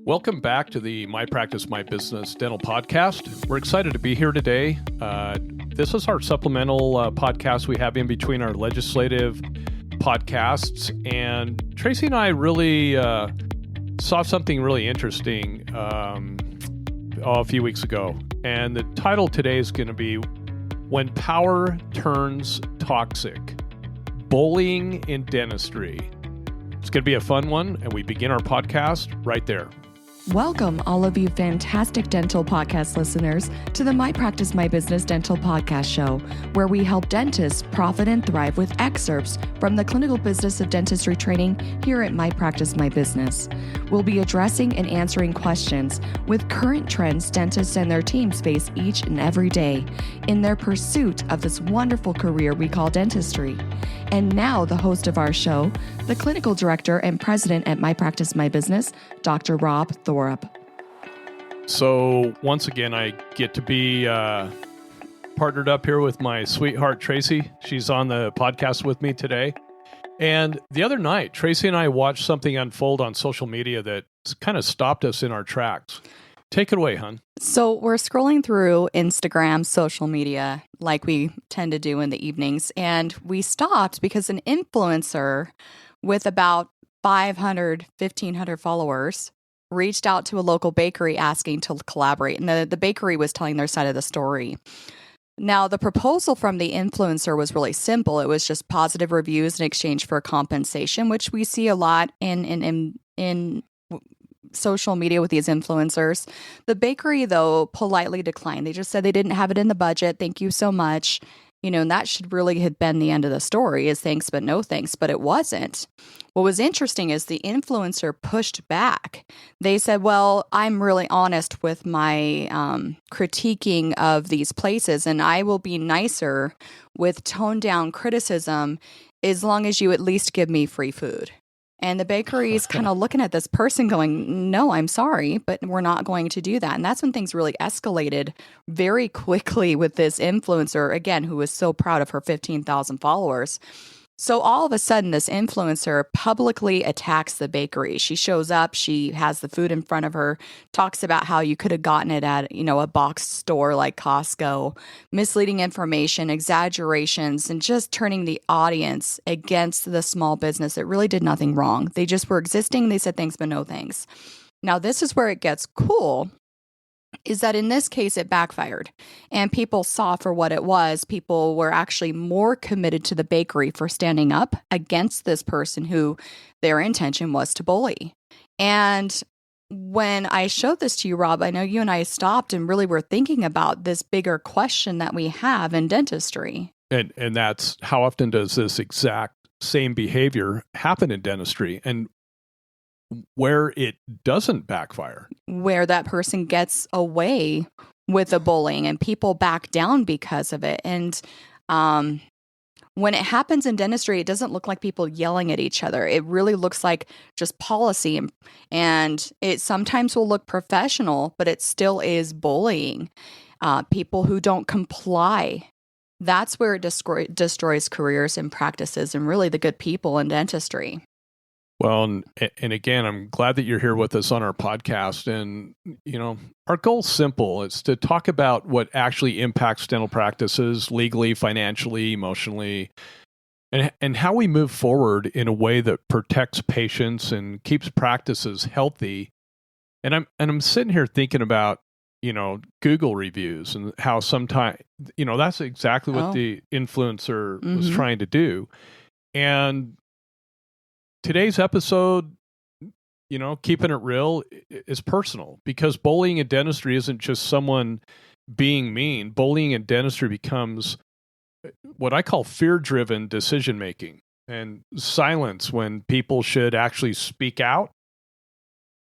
Welcome back to the My Practice, My Business Dental Podcast. We're excited to be here today. This is our supplemental podcast we have in between our legislative podcasts. And Tracy and I really saw something really interesting a few weeks ago. And the title today is going to be When Power Turns Toxic, Bullying in Dentistry. It's going to be a fun one, and we begin our podcast right there. Welcome, all of you fantastic dental podcast listeners, to the My Practice, My Business Dental Podcast Show, where we help dentists profit and thrive with excerpts from the clinical business of dentistry training here at My Practice, My Business. We'll be addressing and answering questions with current trends dentists and their teams face each and every day in their pursuit of this wonderful career we call dentistry. And now, the host of our show, the clinical director and president at My Practice, My Business, Dr. Rob Thorup. So once again, I get to be partnered up here with my sweetheart, Tracy. She's on the podcast with me today. And the other night, Tracy and I watched something unfold on social media that kind of stopped us in our tracks. Take it away, hon. So we're scrolling through Instagram, social media, like we tend to do in the evenings. And we stopped because an influencer with about 500, 1,500 followers reached out to a local bakery asking to collaborate. And the bakery was telling their side of the story. Now, the proposal from the influencer was really simple. It was just positive reviews in exchange for compensation, which we see a lot in social media with these influencers. The bakery, though, politely declined. They just said they didn't have it in the budget. Thank you so much. And that should really have been the end of the story, is thanks but no thanks, but it wasn't. What was interesting is the influencer pushed back. They said, well, I'm really honest with my critiquing of these places, and I will be nicer with toned down criticism as long as you at least give me free food. And the bakery is kind of looking at this person going, no, I'm sorry, but we're not going to do that. And that's when things really escalated very quickly with this influencer, again, who was so proud of her 15,000 followers. So all of a sudden, this influencer publicly attacks the bakery. She shows up, she has the food in front of her, talks about how you could have gotten it at, a box store like Costco, misleading information, exaggerations, and just turning the audience against the small business that really did nothing wrong. They just were existing. They said thanks, but no thanks. Now, this is where it gets cool. Is that in this case, it backfired and people saw for what it was. People were actually more committed to the bakery for standing up against this person who their intention was to bully. And when I showed this to you, Rob, I know you and I stopped and really were thinking about this bigger question that we have in dentistry. And that's how often does this exact same behavior happen in dentistry? And where it doesn't backfire, where that person gets away with the bullying and people back down because of it. And when it happens in dentistry, it doesn't look like people yelling at each other. It really looks like just policy, and it sometimes will look professional, but it still is bullying. People who don't comply. That's where it destroys careers and practices and really the good people in dentistry. Well, and again, I'm glad that you're here with us on our podcast. And, our goal's simple. It's to talk about what actually impacts dental practices legally, financially, emotionally, and how we move forward in a way that protects patients and keeps practices healthy. And I'm sitting here thinking about, Google reviews and how sometimes, that's exactly what the influencer was trying to do. And today's episode, keeping it real, is personal, because bullying in dentistry isn't just someone being mean. Bullying in dentistry becomes what I call fear-driven decision-making and silence when people should actually speak out,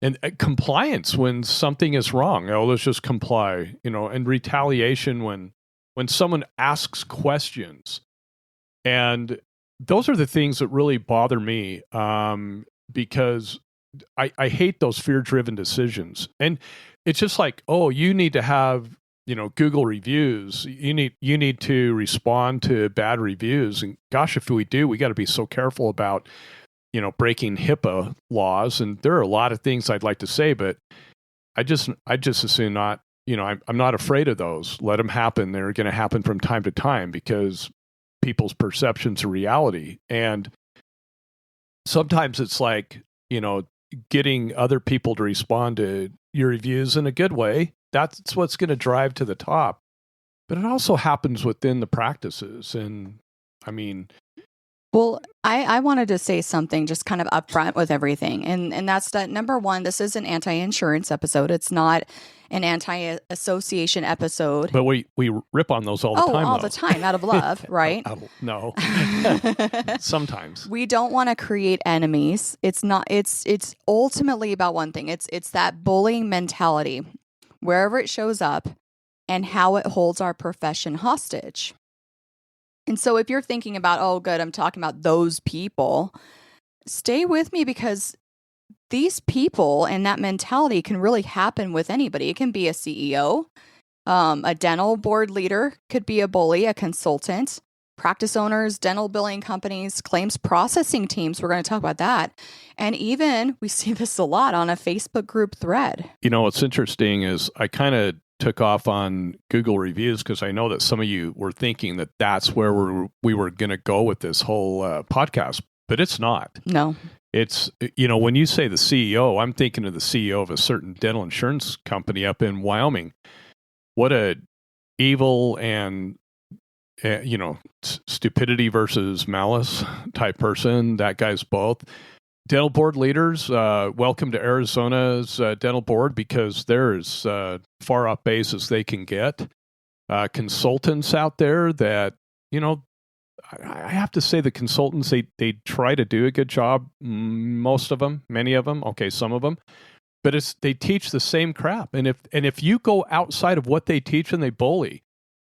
and compliance when something is wrong. Oh, let's just comply, and retaliation when someone asks questions. And those are the things that really bother me, because I hate those fear-driven decisions. And it's just like, oh, you need to have, Google reviews. You need to respond to bad reviews. And gosh, if we do, we got to be so careful about, breaking HIPAA laws. And there are a lot of things I'd like to say, but I just assume not. I'm not afraid of those. Let them happen. They're going to happen from time to time because people's perceptions of reality. And sometimes it's like, getting other people to respond to your reviews in a good way. That's what's going to drive to the top. But it also happens within the practices. And I mean, well, I wanted to say something just kind of upfront with everything. And that's that, number one, this is an anti-insurance episode. It's not an anti-association episode. But we rip on those all the time. All the time, out of love, right? No. Sometimes. We don't want to create enemies. It's ultimately about one thing. It's that bullying mentality, wherever it shows up and how it holds our profession hostage. And so if you're thinking about, oh, good, I'm talking about those people, stay with me, because these people and that mentality can really happen with anybody. It can be a CEO, a dental board leader, could be a bully, a consultant, practice owners, dental billing companies, claims processing teams. We're going to talk about that. And even we see this a lot on a Facebook group thread. What's interesting is I kind of took off on Google reviews because I know that some of you were thinking that that's where we were going to go with this whole podcast, but it's not. No. It's, when you say the CEO, I'm thinking of the CEO of a certain dental insurance company up in Wyoming. What a evil and, stupidity versus malice type person. That guy's both. Dental board leaders, welcome to Arizona's dental board, because there's far off base as they can get. Consultants out there that, I have to say the consultants, they try to do a good job. Most of them, many of them, okay, some of them, but they teach the same crap. And if you go outside of what they teach and they bully,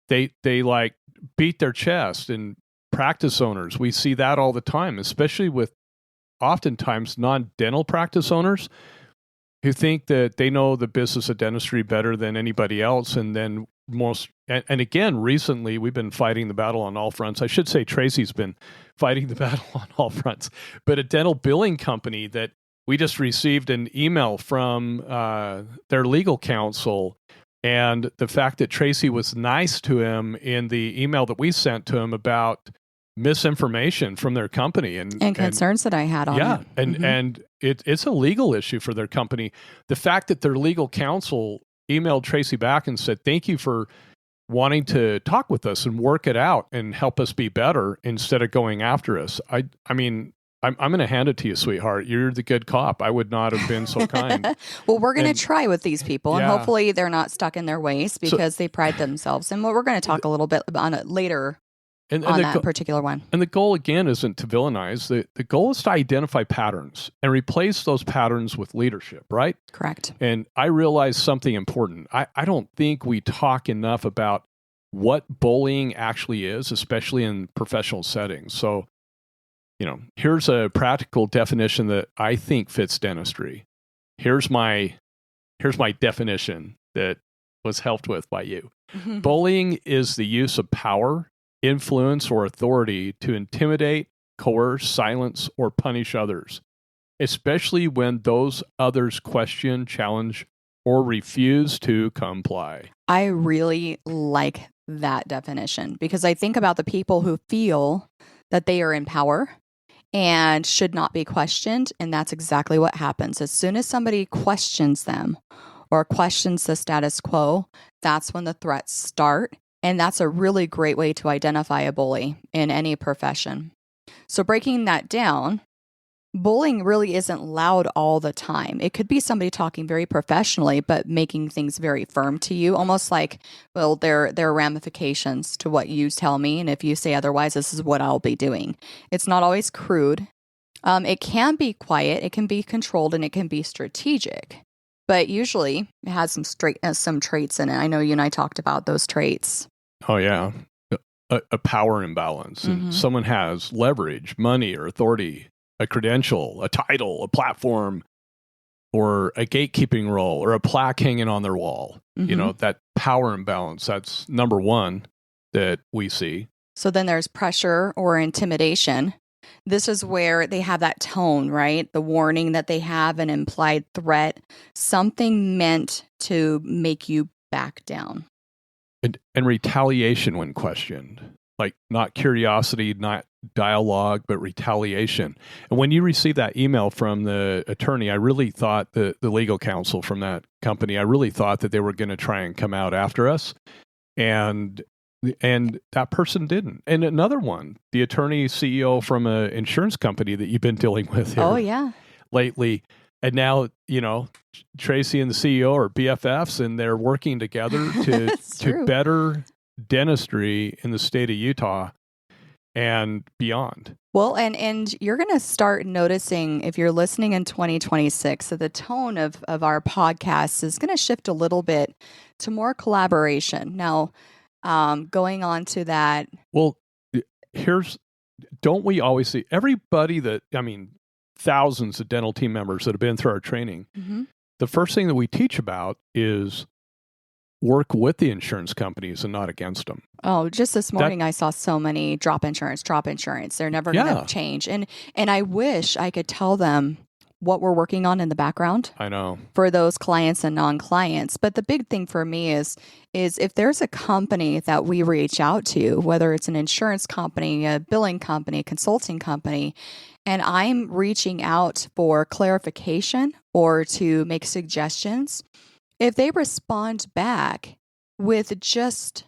they like beat their chest. And practice owners, we see that all the time, especially with oftentimes non-dental practice owners who think that they know the business of dentistry better than anybody else. And then and again, recently we've been fighting the battle on all fronts. I should say Tracy's been fighting the battle on all fronts, but a dental billing company that we just received an email from their legal counsel, and the fact that Tracy was nice to him in the email that we sent to him about misinformation from their company and concerns that I had on it. And it's a legal issue for their company. The fact that their legal counsel emailed Tracy back and said, thank you for wanting to talk with us and work it out and help us be better instead of going after us. I mean, I'm going to hand it to you, sweetheart. You're the good cop. I would not have been so kind. Well, we're going to try with these people, and hopefully they're not stuck in their ways, because they pride themselves. And we're going to talk a little bit on it later. On that particular one. And the goal, again, isn't to villainize. The goal is to identify patterns and replace those patterns with leadership, right? Correct. And I realized something important. I don't think we talk enough about what bullying actually is, especially in professional settings. So, here's a practical definition that I think fits dentistry. Here's my definition that was helped with by you. Bullying is the use of power, influence, or authority to intimidate, coerce, silence, or punish others, especially when those others question, challenge, or refuse to comply. I really like that definition, because I think about the people who feel that they are in power and should not be questioned, and that's exactly what happens. As soon as somebody questions them or questions the status quo, that's when the threats start. And that's a really great way to identify a bully in any profession. So breaking that down, bullying really isn't loud all the time. It could be somebody talking very professionally, but making things very firm to you, almost like, well, there are ramifications to what you tell me. And if you say otherwise, this is what I'll be doing. It's not always crude. It can be quiet, it can be controlled, and it can be strategic. But usually it has some traits in it. I know you and I talked about those traits. Oh, yeah. A power imbalance. And someone has leverage, money, or authority, a credential, a title, a platform, or a gatekeeping role, or a plaque hanging on their wall. That power imbalance, that's number one that we see. So then there's pressure or intimidation. this is where they have that tone, right? The warning that they have, an implied threat, something meant to make you back down. And retaliation when questioned, like not curiosity, not dialogue, but retaliation. And when you receive that email from the attorney, I really thought the legal counsel from that company, I really thought that they were going to try and come out after us. And that person didn't. And another one, the attorney CEO from an insurance company that you've been dealing with here lately. And now, Tracy and the CEO are BFFs, and they're working together to better dentistry in the state of Utah and beyond. Well, and you're going to start noticing, if you're listening in 2026, that the tone of our podcast is going to shift a little bit to more collaboration. Now, going on to that. Well, don't we always see everybody thousands of dental team members that have been through our training. Mm-hmm. The first thing that we teach about is work with the insurance companies and not against them. Oh, just this morning I saw so many drop insurance. They're never going to change. And I wish I could tell them what we're working on in the background. I know. For those clients and non-clients. But the big thing for me is if there's a company that we reach out to, whether it's an insurance company, a billing company, a consulting company, and I'm reaching out for clarification or to make suggestions, if they respond back with just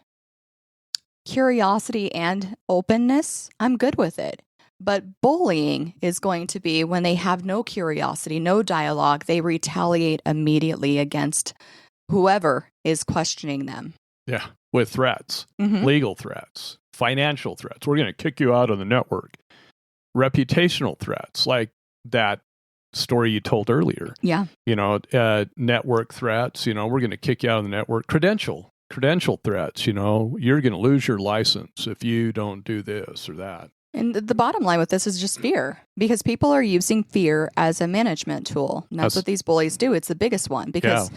curiosity and openness, I'm good with it. But bullying is going to be when they have no curiosity, no dialogue, they retaliate immediately against whoever is questioning them. Yeah, with threats, legal threats, financial threats. We're going to kick you out of the network. Reputational threats, like that story you told earlier. Yeah. Network threats, we're going to kick you out of the network. Credential threats, you're going to lose your license if you don't do this or that. And the bottom line with this is just fear, because people are using fear as a management tool. And that's what these bullies do. It's the biggest one, because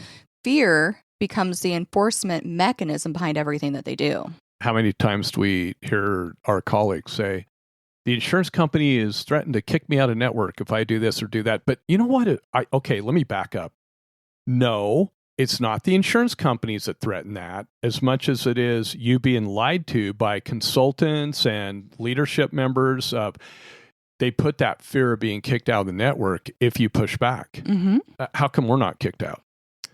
fear becomes the enforcement mechanism behind everything that they do. How many times do we hear our colleagues say, the insurance company is threatened to kick me out of network if I do this or do that? But you know what? Let me back up. No, it's not the insurance companies that threaten that as much as it is you being lied to by consultants and leadership members. They put that fear of being kicked out of the network if you push back. Mm-hmm. How come we're not kicked out?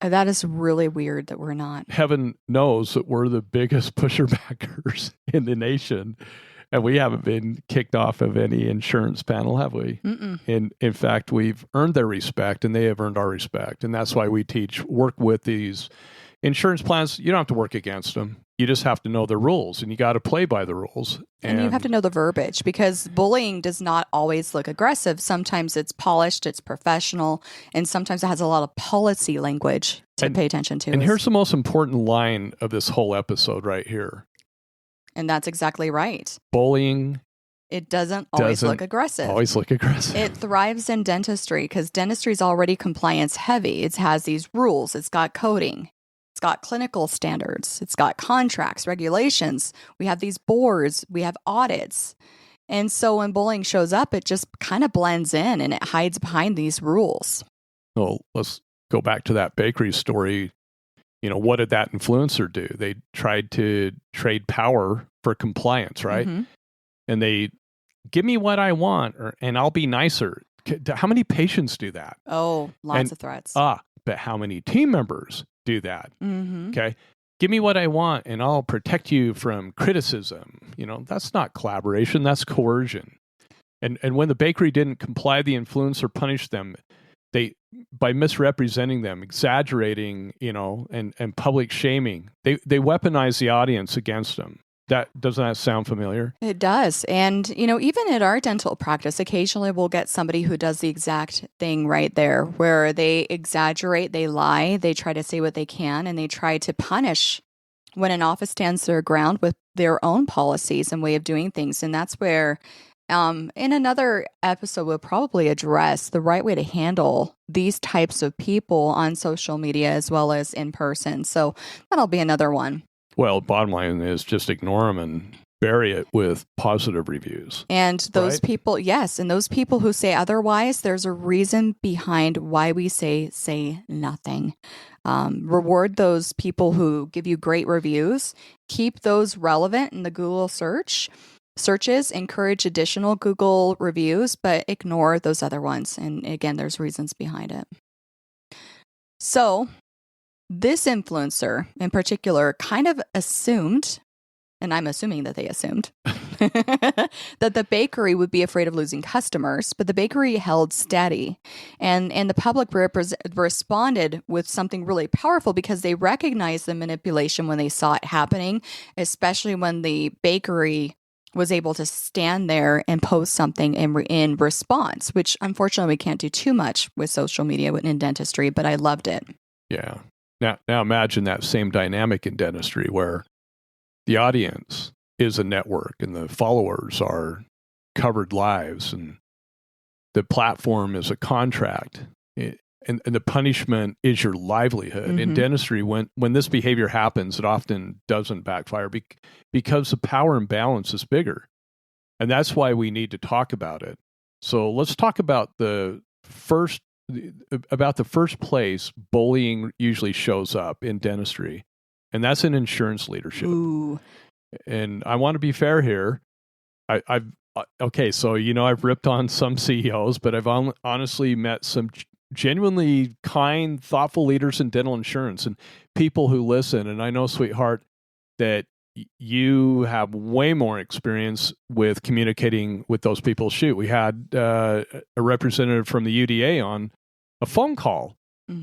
That is really weird that we're not. Heaven knows that we're the biggest pusher backers in the nation. And we haven't been kicked off of any insurance panel, have we? Mm-mm. In fact, we've earned their respect, and they have earned our respect. And that's why we teach, work with these insurance plans. You don't have to work against them. You just have to know the rules, and you got to play by the rules. And you have to know the verbiage, because bullying does not always look aggressive. Sometimes it's polished, it's professional, and sometimes it has a lot of policy language to pay attention to. And here's the most important line of this whole episode right here. And that's exactly right. Bullying. It doesn't always look aggressive. It thrives in dentistry because dentistry is already compliance heavy. It has these rules. It's got coding. It's got clinical standards. It's got contracts, regulations. We have these boards. We have audits. And so when bullying shows up, it just kind of blends in and it hides behind these rules. Well, let's go back to that bakery story. What did that influencer do? They tried to trade power for compliance, right? Mm-hmm. And they give me what I want, and I'll be nicer. How many patients do that? Oh, lots of threats. But how many team members do that? Mm-hmm. Okay. Give me what I want, and I'll protect you from criticism. That's not collaboration. That's coercion. And when the bakery didn't comply, the influencer punished them. By misrepresenting them, exaggerating, and public shaming, they weaponize the audience against them. Doesn't that sound familiar? It does. And, even at our dental practice, occasionally we'll get somebody who does the exact thing right there, where they exaggerate, they lie, they try to say what they can, and they try to punish when an office stands their ground with their own policies and way of doing things. And that's where in another episode, we'll probably address the right way to handle these types of people on social media as well as in person. So that'll be another one. Well, bottom line is just ignore them and bury it with positive reviews. And those right? people, yes, and those people who say otherwise, there's a reason behind why we say nothing. Reward those people who give you great reviews. Keep those relevant in the Google searches. Encourage additional Google reviews, but ignore those other ones. And again, there's reasons behind it. So this influencer in particular kind of assumed, and I'm assuming that they assumed, that the bakery would be afraid of losing customers, but the bakery held steady. And the public responded with something really powerful because they recognized the manipulation when they saw it happening, especially when the bakery was able to stand there and post something in response, which unfortunately we can't do too much with social media in dentistry, but I loved it. Yeah. Now imagine that same dynamic in dentistry where the audience is a network and the followers are covered lives and the platform is a contract and the punishment is your livelihood. Mm-hmm. In dentistry, when this behavior happens, it often doesn't backfire because the power imbalance is bigger. And that's why we need to talk about it. So let's talk about the first place bullying usually shows up in dentistry, and that's in insurance leadership. Ooh. And I want to be fair here. I've ripped on some CEOs, but I've honestly met some genuinely kind, thoughtful leaders in dental insurance and people who listen. And I know, sweetheart, that you have way more experience with communicating with those people. Shoot, we had a representative from the UDA on a phone call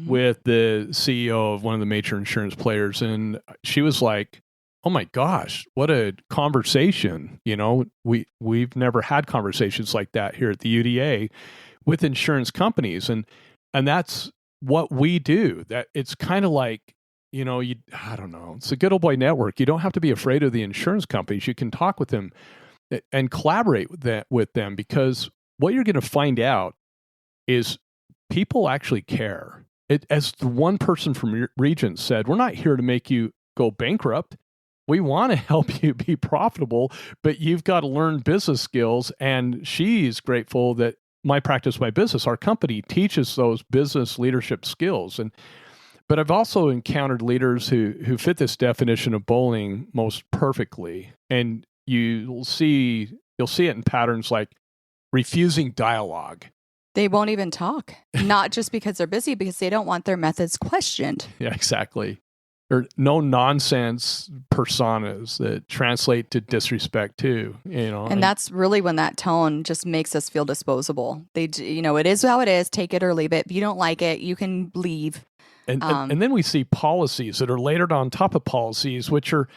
with the CEO of one of the major insurance players, and she was like, "Oh my gosh, what a conversation!" You know, we've never had conversations like that here at the UDA with insurance companies, and that's what we do. That it's kind of like, you know, I don't know. It's a good old boy network. You don't have to be afraid of the insurance companies. You can talk with them and collaborate with them, because what you're going to find out is people actually care. As the one person from Regent said, we're not here to make you go bankrupt. We want to help you be profitable, but you've got to learn business skills. And she's grateful that My Practice, My Business, our company, teaches those business leadership skills. But I've also encountered leaders who fit this definition of bullying most perfectly. And you'll see it in patterns like refusing dialogue. They won't even talk, not just because they're busy, because they don't want their methods questioned. Yeah, exactly. Or no nonsense personas that translate to disrespect too, you know. And that's really when that tone just makes us feel disposable. It is how it is. Take it or leave it. If you don't like it, you can leave. And then we see policies that are layered on top of policies, which are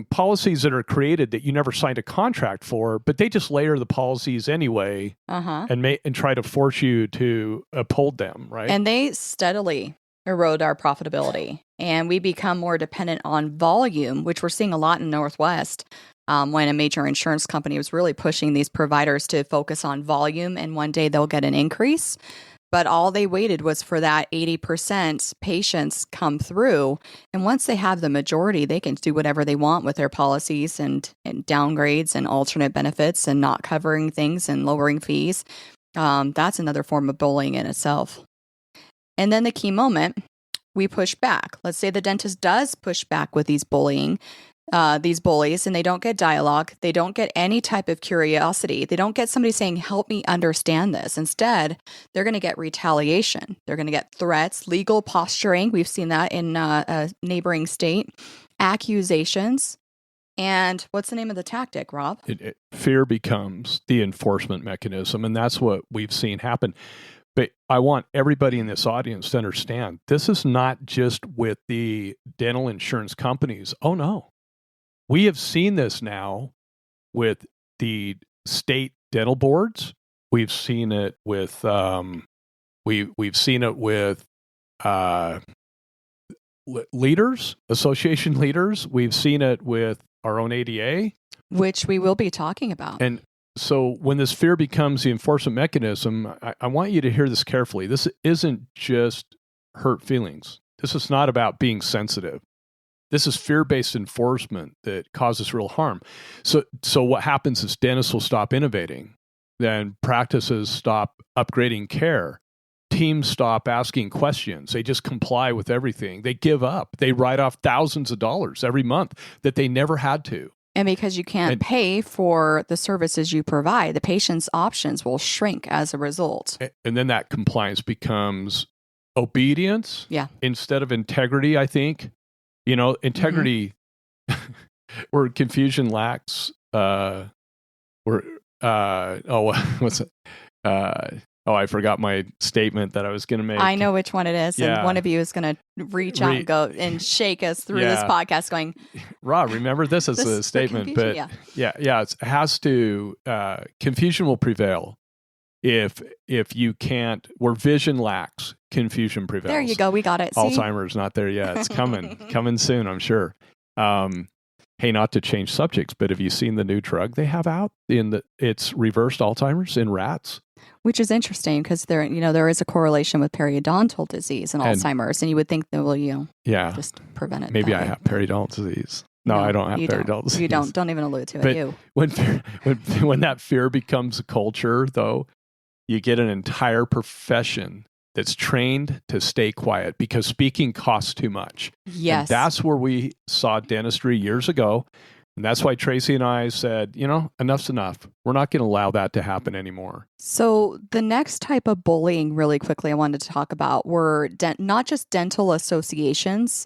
policies that are created that you never signed a contract for, but they just layer the policies anyway and try to force you to uphold them, right? And they steadily erode our profitability, and we become more dependent on volume, which we're seeing a lot in Northwest. When a major insurance company was really pushing these providers to focus on volume, and one day they'll get an increase. But all they waited was for that 80% patients come through. And once they have the majority, they can do whatever they want with their policies and downgrades and alternate benefits and not covering things and lowering fees. That's another form of bullying in itself. And then the key moment, we push back. Let's say the dentist does push back with these bullies, and they don't get dialogue. They don't get any type of curiosity. They don't get somebody saying, help me understand this. Instead, they're going to get retaliation. They're going to get threats, legal posturing. We've seen that in a neighboring state, accusations. And what's the name of the tactic, Rob? Fear becomes the enforcement mechanism, and that's what we've seen happen. But I want everybody in this audience to understand, this is not just with the dental insurance companies. Oh, no. We have seen this now with the state dental boards. We've seen it with we've seen it with leaders, association leaders. We've seen it with our own ADA, which we will be talking about. And so when this fear becomes the enforcement mechanism, I want you to hear this carefully. This isn't just hurt feelings. This is not about being sensitive. This is fear-based enforcement that causes real harm. So what happens is dentists will stop innovating. Then practices stop upgrading care. Teams stop asking questions. They just comply with everything. They give up. They write off thousands of dollars every month that they never had to. And because you can't pay for the services you provide, the patient's options will shrink as a result. And then that compliance becomes obedience instead of integrity, I think. Integrity, where confusion lacks, what's it? I forgot my statement that I was going to make. I know which one it is. Yeah. And one of you is going to reach out and go and shake us through this podcast going, Rob, remember this as a statement. But it has to, confusion will prevail. If you can't, where vision lacks, confusion prevails. There you go. We got it. Alzheimer's not there yet. It's coming soon, I'm sure. Hey, not to change subjects, but have you seen the new drug they have out it's reversed Alzheimer's in rats? Which is interesting because there is a correlation with periodontal disease and Alzheimer's, and you would think that just prevent it. Maybe I have periodontal disease. No, I don't have periodontal disease. You don't. Don't even allude to it. When that fear becomes a culture, though, you get an entire profession that's trained to stay quiet because speaking costs too much. Yes. And that's where we saw dentistry years ago. And that's why Tracy and I said, enough's enough. We're not going to allow that to happen anymore. So the next type of bullying, really quickly, I wanted to talk about were not just dental associations,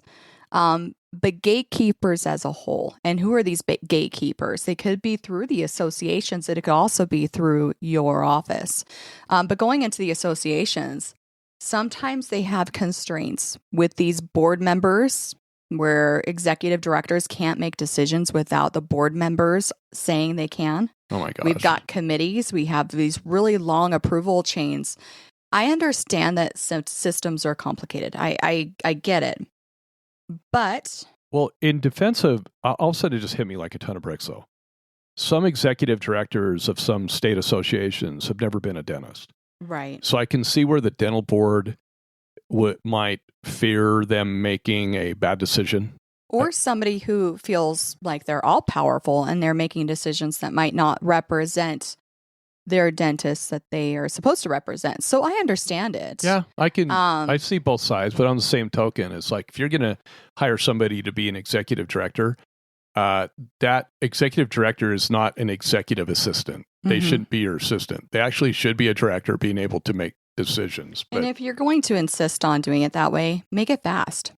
but gatekeepers as a whole. And who are these gatekeepers? They could be through the associations. It could also be through your office. But going into the associations, sometimes they have constraints with these board members where executive directors can't make decisions without the board members saying they can. Oh my gosh. We've got committees. We have these really long approval chains. I understand that systems are complicated. I get it. But... Well, in defense of... all of a sudden it just hit me like a ton of bricks, though. Some executive directors of some state associations have never been a dentist. Right. So I can see where the dental board might fear them making a bad decision. Or somebody who feels like they're all powerful and they're making decisions that might not represent their dentists that they are supposed to represent. So I understand it. Yeah, I see both sides, but on the same token, it's like if you're going to hire somebody to be an executive director, that executive director is not an executive assistant. They shouldn't be your assistant. They actually should be a director being able to make decisions. And if you're going to insist on doing it that way, make it fast.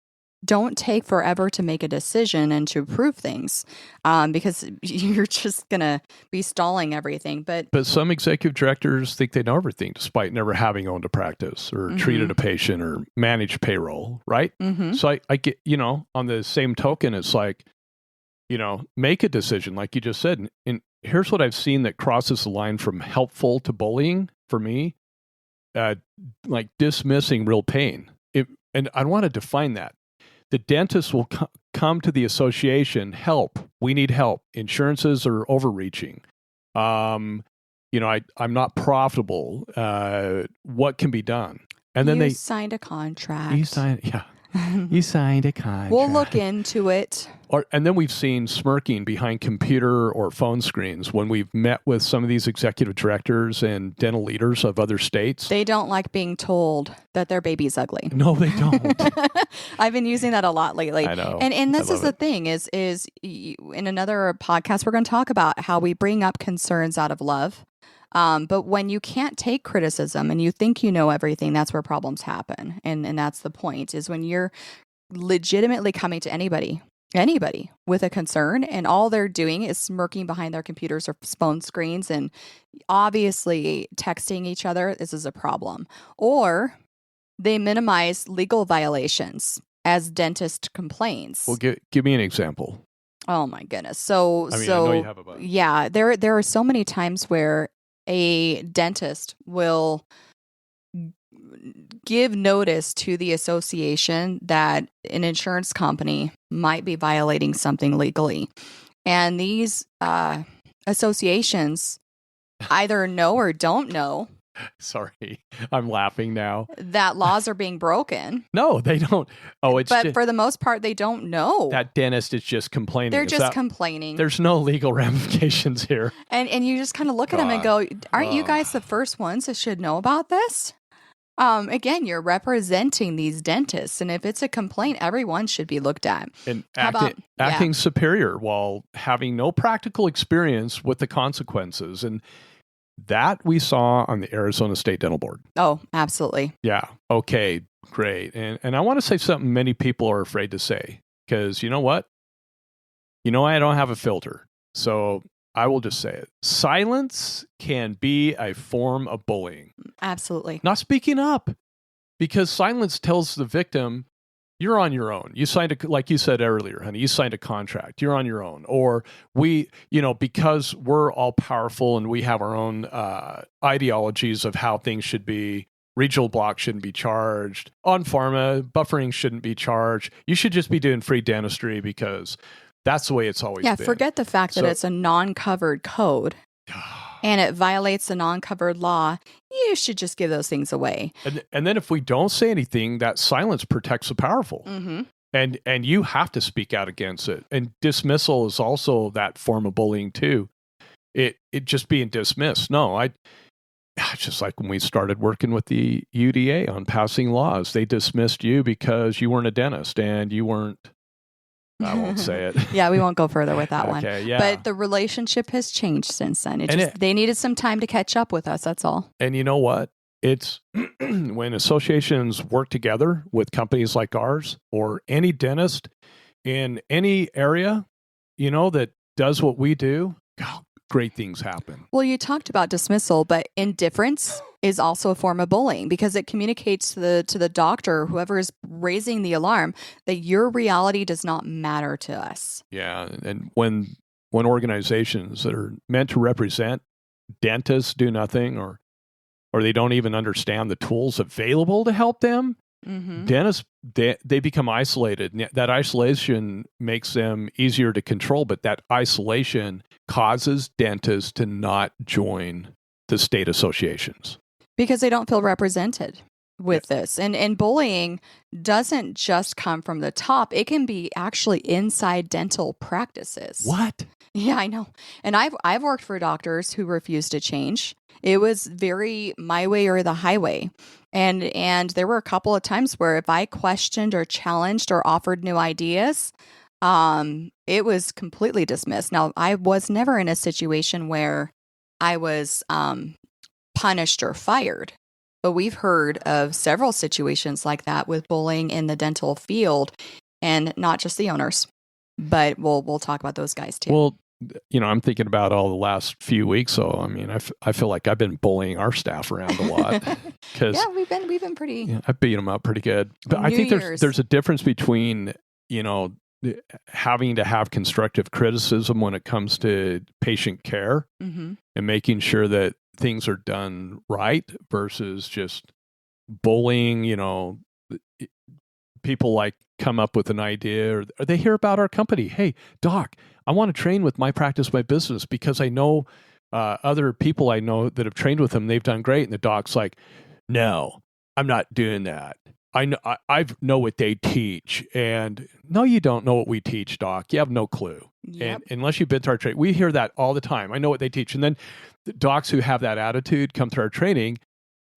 Don't take forever to make a decision and to approve things because you're just going to be stalling everything. But some executive directors think they know everything despite never having owned a practice or treated a patient or managed payroll, right? So I get, on the same token, it's like, make a decision like you just said. And here's what I've seen that crosses the line from helpful to bullying for me. Like dismissing real pain. And I want to define that. The dentist will come to the association, help. We need help. Insurances are overreaching. I'm not profitable. What can be done? And then they signed a contract. You signed a contract. We'll look into it. And then we've seen smirking behind computer or phone screens when we've met with some of these executive directors and dental leaders of other states. They don't like being told that their baby's ugly. No, they don't. I've been using that a lot lately. I know. And this is the thing is in another podcast, we're going to talk about how we bring up concerns out of love. But when you can't take criticism and you think you know everything, that's where problems happen. And that's the point, is when you're legitimately coming to anybody with a concern and all they're doing is smirking behind their computers or phone screens and obviously texting each other, this is a problem. Or they minimize legal violations as dentist complaints. Well, give me an example. Oh my goodness. I know you have a bunch. Yeah, there are so many times where a dentist will give notice to the association that an insurance company might be violating something legally. And these associations either know or don't know Sorry, I'm laughing now. that laws are being broken. No, they don't. Oh, it's But just, for the most part, they don't know. that dentist is just complaining. They're Is just that- complaining. There's no legal ramifications here. And you just kind of look at them and go, aren't you guys the first ones that should know about this? Again, you're representing these dentists, and if it's a complaint, everyone should be looked at. And How about- acting superior while having no practical experience with the consequences. And that we saw on the Arizona State Dental Board. Oh, absolutely. Yeah. Okay, great. And I want to say something many people are afraid to say, because you know what? I don't have a filter. So I will just say it. Silence can be a form of bullying. Absolutely. Not speaking up, because silence tells the victim, you're on your own. You signed like you said earlier, honey, you signed a contract. You're on your own. Or because we're all powerful and we have our own ideologies of how things should be, regional blocks shouldn't be charged. On pharma, buffering shouldn't be charged. You should just be doing free dentistry because that's the way it's always been. Forget the fact that it's a non-covered code and it violates the non-covered law. You should just give those things away. And then if we don't say anything, that silence protects the powerful. Mm-hmm. And you have to speak out against it. And dismissal is also that form of bullying too. It just being dismissed. No, just like when we started working with the UDA on passing laws, they dismissed you because you weren't a dentist and you weren't. I won't say it. Yeah, we won't go further with that one. Okay, yeah. But the relationship has changed since then. They needed some time to catch up with us. That's all. And you know what? It's when associations work together with companies like ours or any dentist in any area, that does what we do, great things happen. Well, you talked about dismissal, but indifference is also a form of bullying because it communicates to the doctor, whoever is raising the alarm, that your reality does not matter to us. Yeah, and when organizations that are meant to represent dentists do nothing, or they don't even understand the tools available to help them, dentists, they become isolated. That isolation makes them easier to control, but that isolation causes dentists to not join the state associations. Because they don't feel represented with this. And bullying doesn't just come from the top. It can be actually inside dental practices. What? Yeah, I know. And I've worked for doctors who refused to change. It was very my way or the highway. And there were a couple of times where if I questioned or challenged or offered new ideas, it was completely dismissed. Now, I was never in a situation where I was punished or fired, but we've heard of several situations like that with bullying in the dental field, and not just the owners, but we'll talk about those guys too. Well, I'm thinking about all the last few weeks. So, I mean, I feel like I've been bullying our staff around a lot because we've been pretty. I beat them up pretty good. But I think there's a difference between having to have constructive criticism when it comes to patient care and making sure that things are done right versus just bullying. People like come up with an idea or they hear about our company. Hey, doc, I want to train with My Practice, My Business because I know other people I know that have trained with them. They've done great. And the doc's like, no, I'm not doing that. I know what they teach. And no, you don't know what we teach, doc. You have no clue. Yep. And unless you've been to our training, we hear that all the time. I know what they teach. And then the docs who have that attitude come to our training,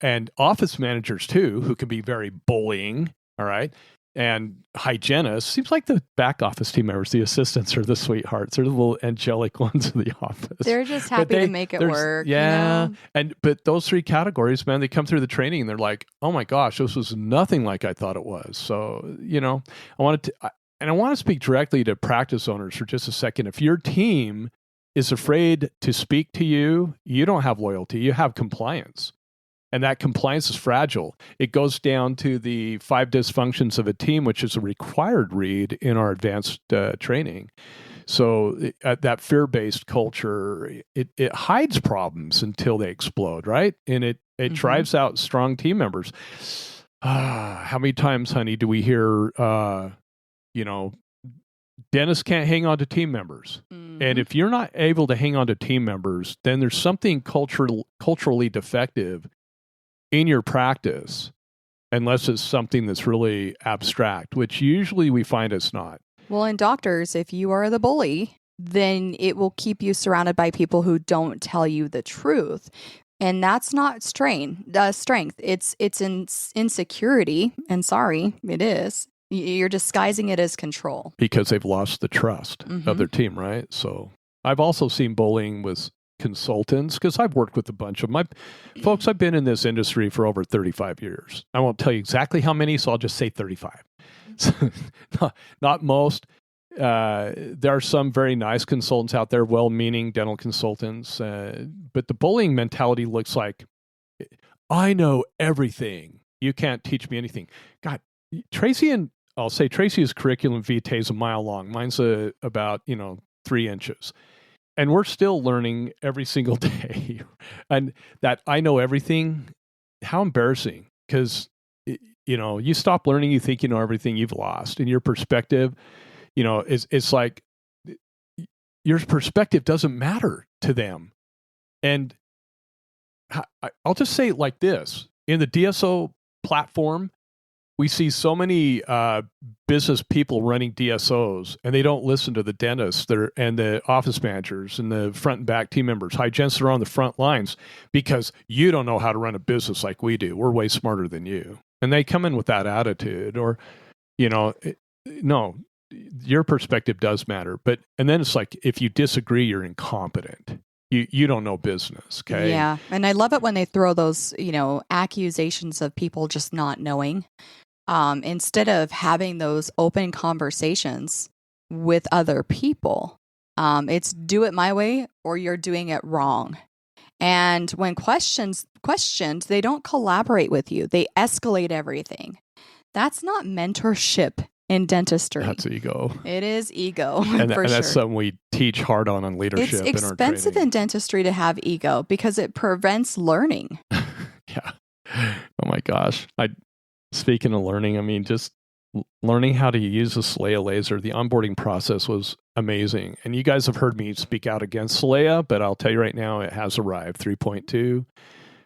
and office managers too, who can be very bullying. All right. And hygienists, seems like the back office team members, the assistants, are the sweethearts. They're the little angelic ones in the office. They're just happy to make it work. Yeah. But those three categories, man, they come through the training and they're like, oh my gosh, this was nothing like I thought it was. So, I want to speak directly to practice owners for just a second. If your team is afraid to speak to you, you don't have loyalty, you have compliance. And that compliance is fragile. It goes down to the 5 dysfunctions of a team, which is a required read in our advanced training. So that fear-based culture, it hides problems until they explode, right? And it drives out strong team members. How many times, honey, do we hear, dentists can't hang on to team members? And if you're not able to hang on to team members, then there's something culturally defective in your practice unless it's something that's really abstract, which usually we find it's not. Well, in doctors, if you are the bully, then it will keep you surrounded by people who don't tell you the truth. And that's not strength. It's insecurity. And sorry, it is. You're disguising it as control. Because they've lost the trust of their team, right? So I've also seen bullying with consultants because I've worked with a bunch of my folks. I've been in this industry for over 35 years. I won't tell you exactly how many, so I'll just say 35. Not most. There are some very nice consultants out there, well-meaning dental consultants, but the bullying mentality looks like, I know everything. You can't teach me anything. God, I'll say Tracy's curriculum vitae is a mile long. Mine's about 3 inches. And we're still learning every single day. And that I know everything, how embarrassing. Because, you stop learning, you think you know everything, you've lost. And your perspective, it's like your perspective doesn't matter to them. And I'll just say it like this. In the DSO platform, we see so many business people running DSOs, and they don't listen to the dentists and the office managers and the front and back team members, hygienists that are on the front lines, because you don't know how to run a business like we do. We're way smarter than you. And they come in with that attitude, or, no, your perspective does matter. And then it's like, if you disagree, you're incompetent. You don't know business, okay? Yeah, and I love it when they throw those, accusations of people just not knowing. Instead of having those open conversations with other people, it's do it my way or you're doing it wrong. And when questioned, they don't collaborate with you. They escalate everything. That's not mentorship in dentistry. That's ego. It is ego, and for that's sure. something we teach hard on leadership. It's expensive in dentistry to have ego because it prevents learning. Yeah. Oh my gosh. Speaking of learning, just learning how to use a Celea laser, the onboarding process was amazing. And you guys have heard me speak out against Celea, but I'll tell you right now, it has arrived. 3.2.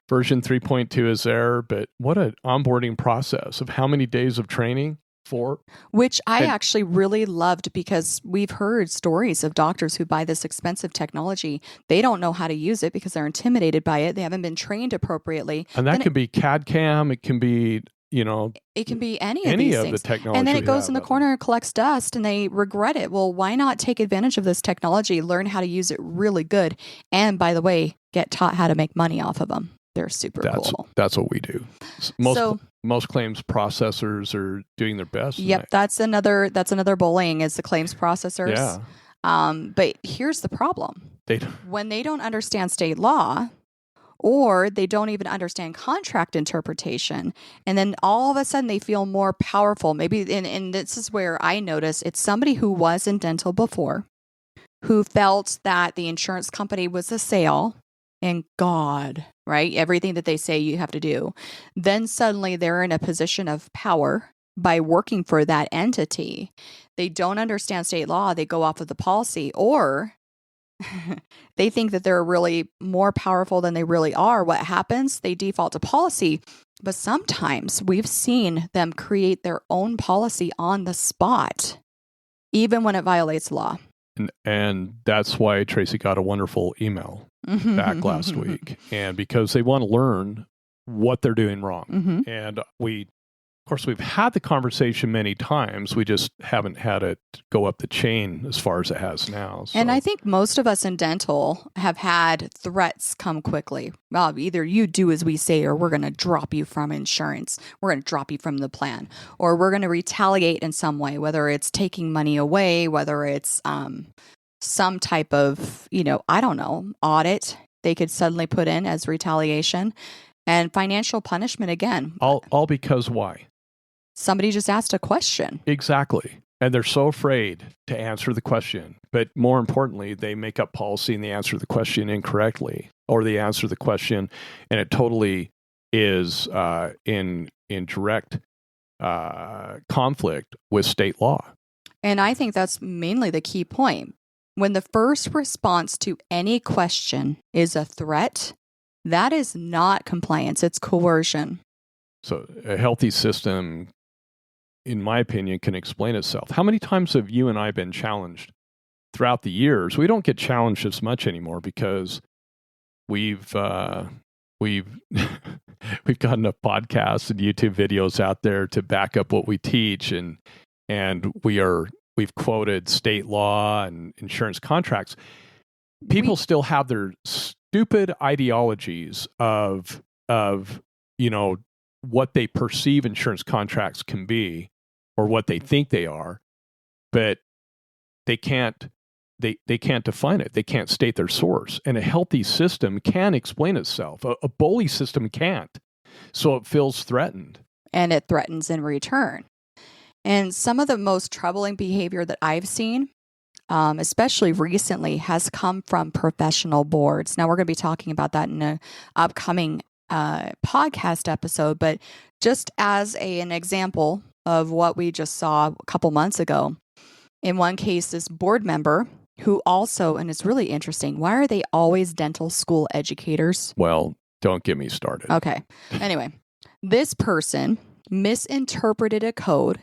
Version 3.2 is there, but what an onboarding process of how many days of training? 4. Which I actually really loved, because we've heard stories of doctors who buy this expensive technology. They don't know how to use it because they're intimidated by it. They haven't been trained appropriately. And that can be CAD/CAM. It can be, it can be any of these things. The technology. And then it goes in the corner and collects dust and they regret it. Well, why not take advantage of this technology, learn how to use it really good, and by the way, get taught how to make money off of them. They're super cool. That's what we do. Most claims processors are doing their best. Yep, that's another bullying is the claims processors. Yeah. But here's the problem. When they don't understand state law, or they don't even understand contract interpretation, and then all of a sudden they feel more powerful. Maybe, and this is where I notice it's somebody who was in dental before, who felt that the insurance company was a sale, and God, right? Everything that they say you have to do. Then suddenly they're in a position of power by working for that entity. They don't understand state law. They go off of the policy, or they think that they're really more powerful than they really are. What happens? They default to policy. But sometimes we've seen them create their own policy on the spot, even when it violates law. And that's why Tracy got a wonderful email back last week. And because they want to learn what they're doing wrong. And of course, we've had the conversation many times. We just haven't had it go up the chain as far as it has now. So. And I think most of us in dental have had threats come quickly. Well, either you do as we say, or we're going to drop you from insurance. We're going to drop you from the plan, or we're going to retaliate in some way, whether it's taking money away, whether it's some type of, I don't know, audit they could suddenly put in as retaliation, and financial punishment again. All because why? Somebody just asked a question. Exactly. And they're so afraid to answer the question. But more importantly, they make up policy and they answer the question incorrectly, or they answer the question and it totally is in direct conflict with state law. And I think that's mainly the key point. When the first response to any question is a threat, That is not compliance. It's coercion. So a healthy system, in my opinion, can explain itself. How many times have you and I been challenged throughout the years? We don't get challenged as much anymore because we've we've got enough podcasts and YouTube videos out there to back up what we teach, and we've quoted state law and insurance contracts. People still have their stupid ideologies of what they perceive insurance contracts can be or what they think they are, but they can't define it. They can't state their source. And a healthy system can explain itself. A bully system can't. So it feels threatened. And it threatens in return. And some of the most troubling behavior that I've seen, especially recently, has come from professional boards. Now, we're going to be talking about that in an upcoming podcast episode, but just as an example of what we just saw a couple months ago, in one case, this board member who also, and it's really interesting, why are they always dental school educators? Well, don't get me started. Okay. Anyway, this person misinterpreted a code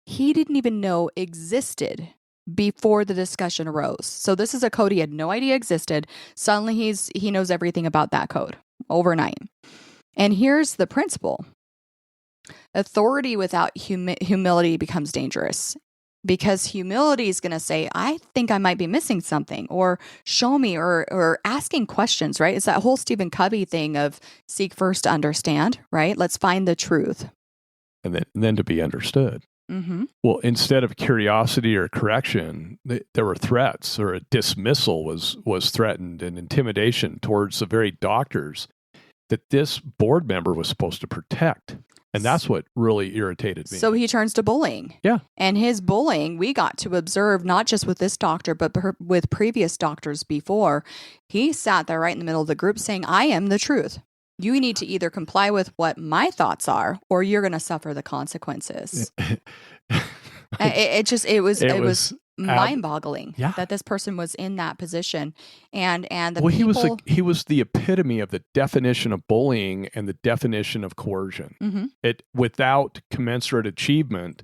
he didn't even know existed before the discussion arose. So this is a code he had no idea existed. Suddenly he knows everything about that code overnight. And here's the principle. Authority without humility becomes dangerous, because humility is going to say, I think I might be missing something, or show me, or asking questions, right? It's that whole Stephen Covey thing of seek first to understand, right? Let's find the truth. And then to be understood. Mm-hmm. Well, instead of curiosity or correction, there were threats, or a dismissal was threatened, and intimidation towards the very doctors that this board member was supposed to protect. And that's what really irritated me. So he turns to bullying. Yeah. And his bullying, we got to observe not just with this doctor, but with previous doctors before. He sat there right in the middle of the group saying, I am the truth. You need to either comply with what my thoughts are, or you're going to suffer the consequences. It was mind-boggling that this person was in that position, and he was the epitome of the definition of bullying and the definition of coercion. Mm-hmm. It without commensurate achievement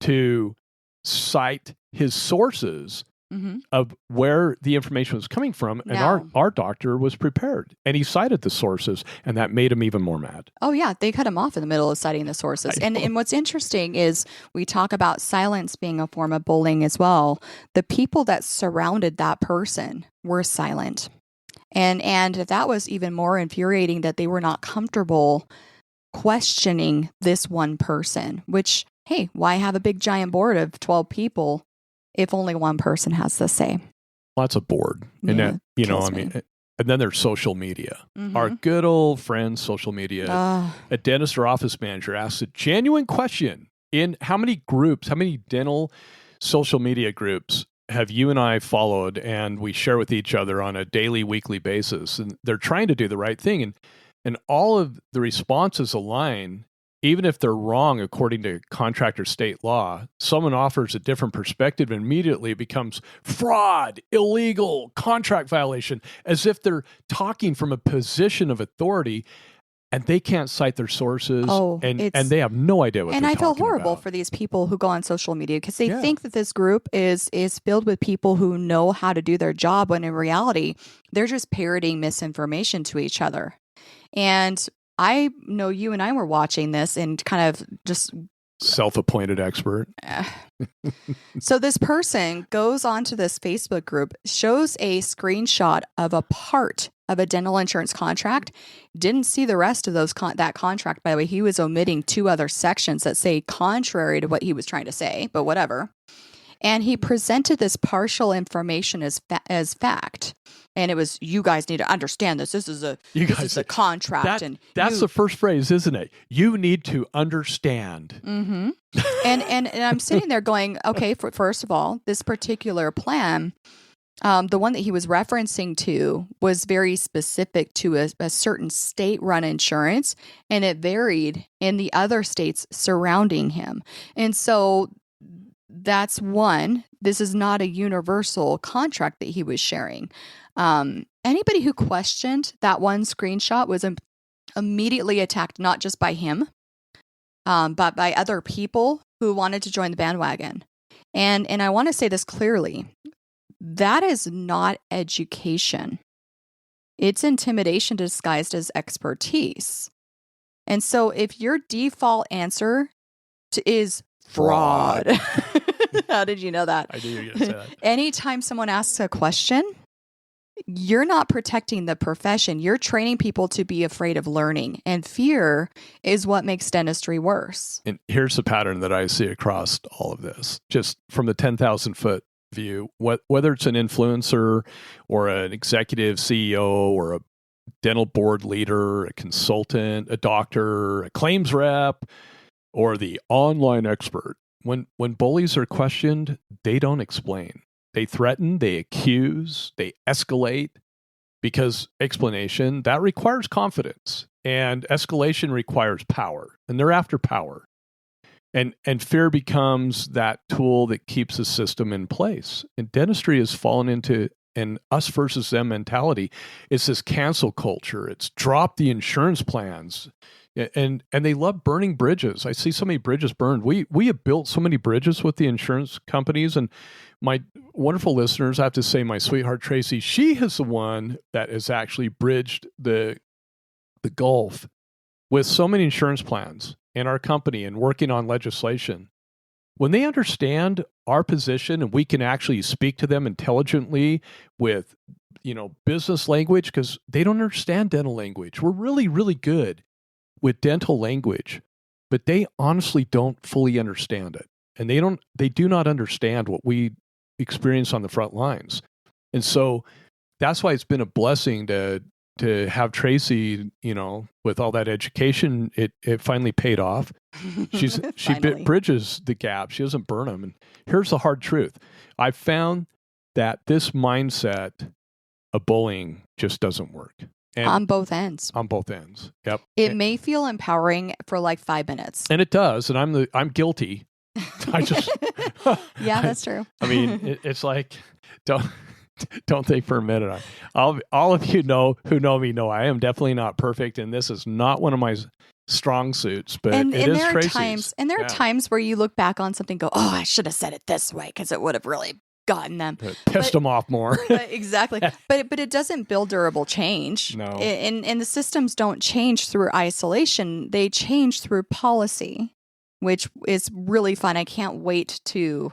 to cite his sources of where the information was coming from, and our doctor was prepared, and he cited the sources, and that made him even more mad. Oh yeah, they cut him off in the middle of citing the sources. And what's interesting is we talk about silence being a form of bullying as well. The people that surrounded that person were silent, and that was even more infuriating, that they were not comfortable questioning this one person. Which, hey, why have a big giant board of 12 people if only one person has the say? Lots of board. And that, and then there's social media. Mm-hmm. Our good old friends, social media. A dentist or office manager asks a genuine question in how many dental social media groups have you and I followed, and we share with each other on a daily, weekly basis, and they're trying to do the right thing. And all of the responses align. Even if they're wrong according to contract or state law, someone offers a different perspective and immediately it becomes fraud, illegal, contract violation, as if they're talking from a position of authority, and they can't cite their sources, and they have no idea what they're talking about. And I feel horrible for these people who go on social media, because they think that this group is filled with people who know how to do their job, when in reality, they're just parroting misinformation to each other. And I know you and I were watching this and kind of just self-appointed expert. So this person goes onto this Facebook group, shows a screenshot of a part of a dental insurance contract, didn't see the rest of that contract. By the way, he was omitting 2 other sections that say contrary to what he was trying to say, but whatever. And he presented this partial information as fact. And it was, you guys need to understand this. This is a contract. That's the first phrase, isn't it? You need to understand. Mm-hmm. and I'm sitting there going, okay, first of all, this particular plan, the one that he was referencing to was very specific to a certain state-run insurance, and it varied in the other states surrounding him. And so that's one. This is not a universal contract that he was sharing. Anybody who questioned that one screenshot was immediately attacked, not just by him, but by other people who wanted to join the bandwagon. And I want to say this clearly. That is not education. It's intimidation disguised as expertise. And so if your default answer is fraud. How did you know that? I knew you were going to say that. Anytime someone asks a question, you're not protecting the profession. You're training people to be afraid of learning. And fear is what makes dentistry worse. And here's the pattern that I see across all of this, just from the 10,000 foot view, whether it's an influencer or an executive CEO or a dental board leader, a consultant, a doctor, a claims rep, or the online expert. When bullies are questioned, they don't explain. They threaten, they accuse, they escalate, because explanation, that requires confidence, and escalation requires power, and they're after power. And fear becomes that tool that keeps the system in place. And dentistry has fallen into an us versus them mentality. It's this cancel culture. It's drop the insurance plans. And they love burning bridges. I see so many bridges burned. We have built so many bridges with the insurance companies. And my wonderful listeners, I have to say, my sweetheart Tracy, she is the one that has actually bridged the gulf with so many insurance plans in our company and working on legislation. When they understand our position and we can actually speak to them intelligently with, business language, because they don't understand dental language. We're really, really good with dental language, but they honestly don't fully understand it. And they do not understand what we experience on the front lines. And so that's why it's been a blessing to have Tracy, with all that education, it finally paid off. She bridges the gap. She doesn't burn them. And here's the hard truth. I found that this mindset of bullying just doesn't work. And on both ends. On both ends. Yep. It may feel empowering for like 5 minutes. And it does. And I'm guilty. Yeah, that's true. I mean, it's like, don't think for a minute. All of you who know me know I am definitely not perfect, and this is not one of my strong suits. But it is Tracy's. There are times where you look back on something, and go, "Oh, I should have said it this way because it would have really gotten them, pissed them off more." Exactly. But it doesn't build durable change. No. And the systems don't change through isolation; they change through policy, which is really fun. I can't wait to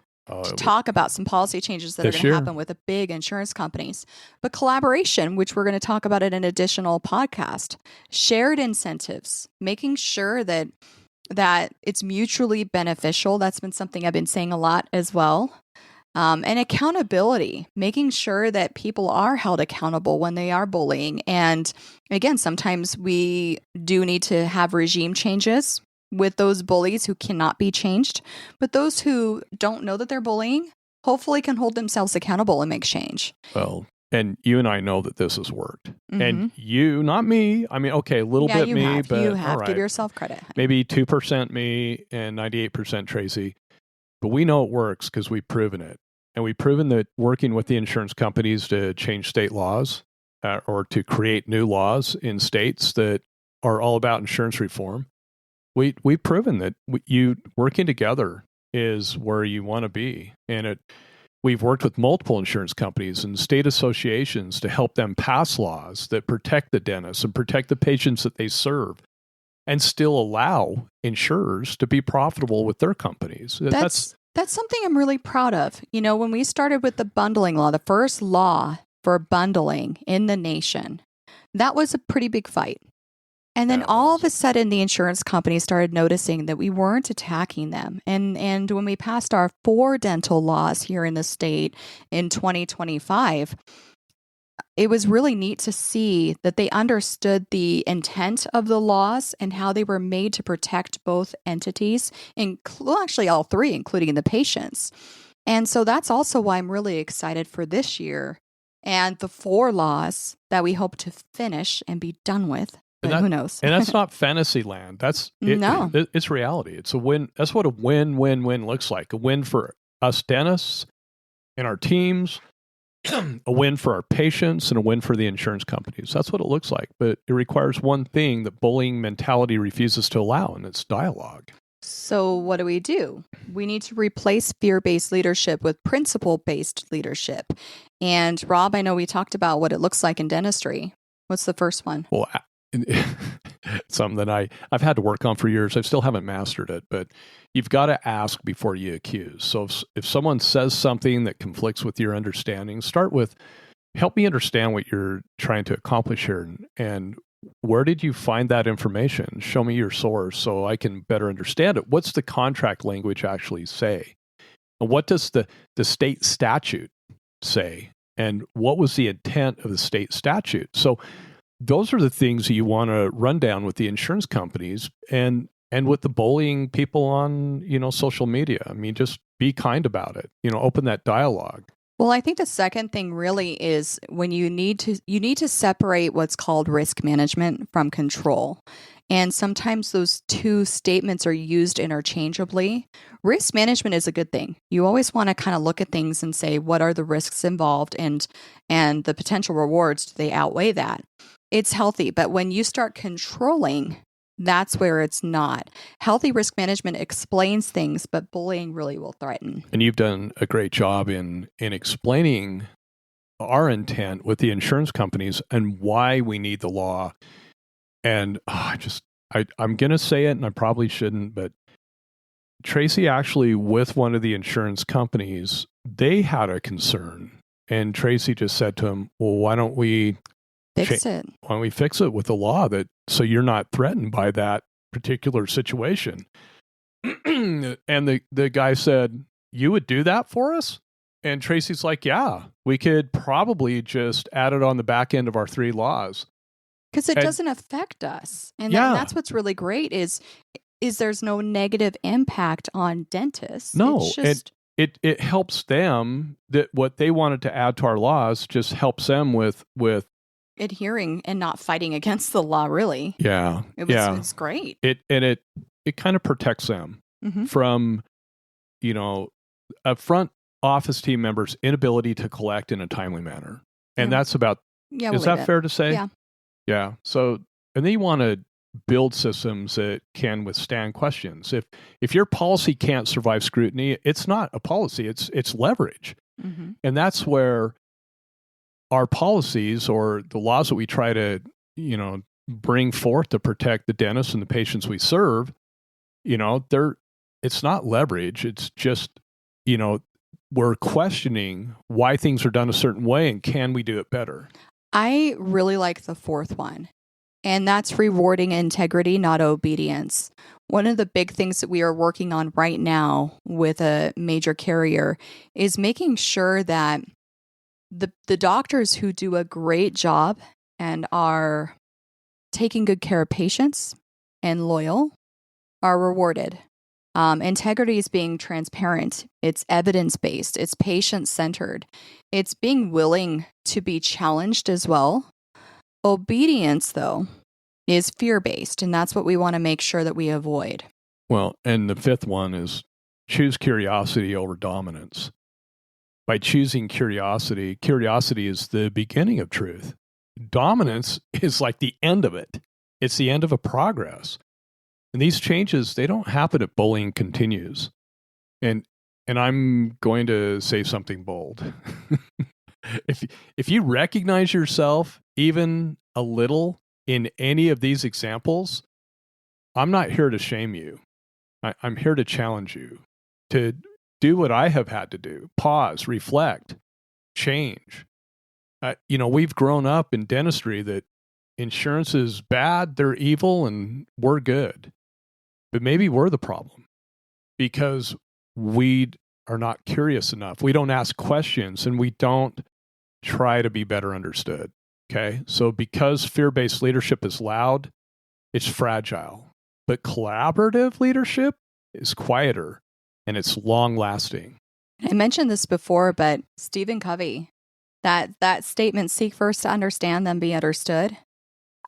talk about some policy changes that are going to happen with the big insurance companies. But collaboration, which we're going to talk about in an additional podcast, shared incentives, making sure that it's mutually beneficial. That's been something I've been saying a lot as well. And accountability, making sure that people are held accountable when they are bullying. And again, sometimes we do need to have regime changes with those bullies who cannot be changed, but those who don't know that they're bullying hopefully can hold themselves accountable and make change. Well, and you and I know that this has worked. Mm-hmm. And you, not me. I mean, okay, a little bit me, but you have. All right. Give yourself credit. Maybe 2% me and 98% Tracy. But we know it works because we've proven it. And we've proven that working with the insurance companies to change state laws or to create new laws in states that are all about insurance reform, we've proven that you working together is where you want to be. And we've worked with multiple insurance companies and state associations to help them pass laws that protect the dentists and protect the patients that they serve and still allow insurers to be profitable with their companies. That's something I'm really proud of. When we started with the bundling law, the first law for bundling in the nation, that was a pretty big fight. And then all of a sudden, the insurance companies started noticing that we weren't attacking them. And when we passed our 4 dental laws here in the state in 2025, it was really neat to see that they understood the intent of the laws and how they were made to protect both entities, actually all 3, including the patients. And so that's also why I'm really excited for this year and the 4 laws that we hope to finish and be done with. But who knows? And that's not fantasy land. It's reality. It's a win. That's what a win-win-win looks like. A win for us dentists and our teams, a win for our patients, and a win for the insurance companies. That's what it looks like. But it requires one thing that bullying mentality refuses to allow, and it's dialogue. So what do? We need to replace fear-based leadership with principle-based leadership. And Rob, I know we talked about what it looks like in dentistry. What's the first one? Well, something that I've had to work on for years. I still haven't mastered it, but you've got to ask before you accuse. So if someone says something that conflicts with your understanding, start with, help me understand what you're trying to accomplish here, and where did you find that information? Show me your source so I can better understand it. What's the contract language actually say? And what does the state statute say? And what was the intent of the state statute? So those are the things that you want to run down with the insurance companies and with the bullying people on, social media. I mean, just be kind about it. Open that dialogue. Well, I think the second thing really is when you need to separate what's called risk management from control. And sometimes those two statements are used interchangeably. Risk management is a good thing. You always want to kind of look at things and say, what are the risks involved and the potential rewards, do they outweigh that? It's healthy. But when you start controlling, that's where it's not. Healthy risk management explains things, but bullying really will threaten. And you've done a great job in explaining our intent with the insurance companies and why we need the law. And I'm going to say it, and I probably shouldn't, but Tracy actually, with one of the insurance companies, they had a concern. And Tracy just said to him, well, why don't we fix it? Why don't we fix it with the law so you're not threatened by that particular situation? And the guy said, you would do that for us? And Tracy's like, yeah, we could probably just add it on the back end of our 3 laws. Because it doesn't affect us. And that's what's really great is there's no negative impact on dentists. No, it's just... it helps them, that what they wanted to add to our laws just helps them with adhering and not fighting against the law, really. Yeah. It's great. It kind of protects them from, upfront office team members' inability to collect in a timely manner. And that's about, is that fair to say? Yeah. Yeah. So, and then you want to build systems that can withstand questions. If your policy can't survive scrutiny, it's not a policy, it's leverage. Mm-hmm. And that's where our policies or the laws that we try to, bring forth to protect the dentists and the patients we serve, it's not leverage. It's just, we're questioning why things are done a certain way and can we do it better? I really like the fourth one, and that's rewarding integrity, not obedience. One of the big things that we are working on right now with a major carrier is making sure that the doctors who do a great job and are taking good care of patients and loyal are rewarded. Integrity is being transparent. It's evidence-based. It's patient-centered. It's being willing to be challenged as well. Obedience, though, is fear-based, and that's what we want to make sure that we avoid. Well, and the fifth one is choose curiosity over dominance. By choosing curiosity is the beginning of truth. Dominance is like the end of it. It's the end of a progress. And these changes, they don't happen if bullying continues. And I'm going to say something bold. If you recognize yourself even a little in any of these examples, I'm not here to shame you. I'm here to challenge you to do what I have had to do. Pause, reflect, change. We've grown up in dentistry that insurance is bad, they're evil, and we're good. But maybe we're the problem because we are not curious enough. We don't ask questions and we don't try to be better understood. Okay. So because fear-based leadership is loud, it's fragile, but collaborative leadership is quieter and it's long lasting. I mentioned this before, but Stephen Covey, that statement, seek first to understand, then be understood.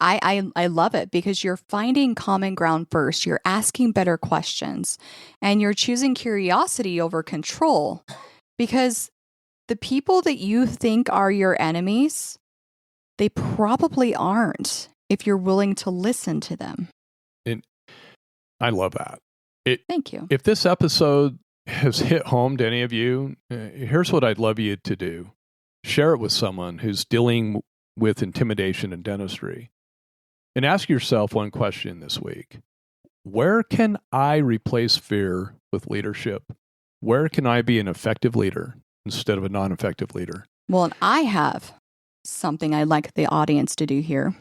I love it because you're finding common ground first. You're asking better questions and you're choosing curiosity over control, because the people that you think are your enemies, they probably aren't if you're willing to listen to them. And I love that. Thank you. If this episode has hit home to any of you, here's what I'd love you to do. Share it with someone who's dealing with intimidation in dentistry. And ask yourself one question this week. Where can I replace fear with leadership? Where can I be an effective leader instead of a non-effective leader? Well, and I have something I'd like the audience to do here.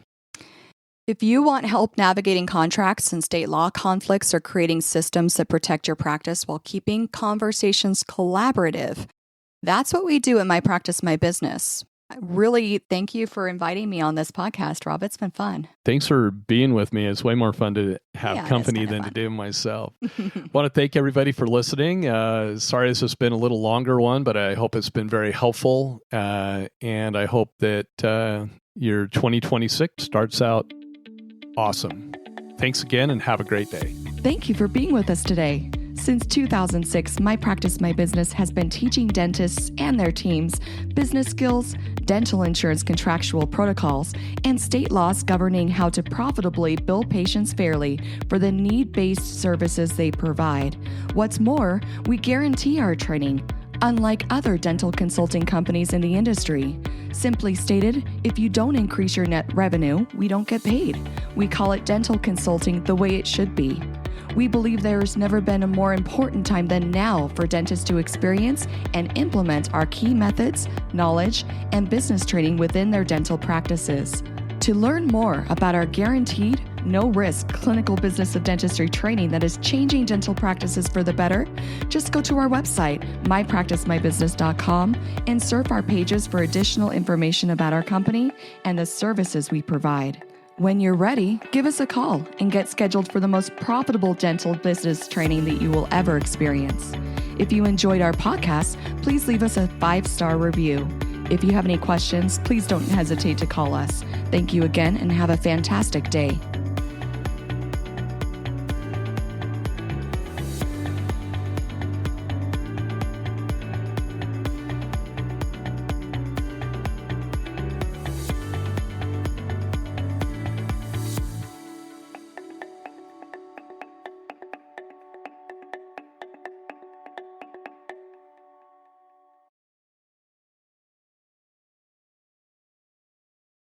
If you want help navigating contracts and state law conflicts or creating systems that protect your practice while keeping conversations collaborative, that's what we do at My Practice, My Business. I really thank you for inviting me on this podcast, Rob. It's been fun. Thanks for being with me. It's way more fun to have company than to do myself. Want to thank everybody for listening. Sorry this has been a little longer one, but I hope it's been very helpful. And I hope that your 2026 starts out awesome. Thanks again and have a great day. Thank you for being with us today. Since 2006, My Practice, My Business has been teaching dentists and their teams business skills, dental insurance contractual protocols, and state laws governing how to profitably bill patients fairly for the need-based services they provide. What's more, we guarantee our training, unlike other dental consulting companies in the industry. Simply stated, if you don't increase your net revenue, we don't get paid. We call it dental consulting the way it should be. We believe there's never been a more important time than now for dentists to experience and implement our key methods, knowledge, and business training within their dental practices. To learn more about our guaranteed, no-risk clinical business of dentistry training that is changing dental practices for the better, just go to our website, mypracticemybusiness.com, and surf our pages for additional information about our company and the services we provide. When you're ready, give us a call and get scheduled for the most profitable dental business training that you will ever experience. If you enjoyed our podcast, please leave us a 5-star review. If you have any questions, please don't hesitate to call us. Thank you again and have a fantastic day.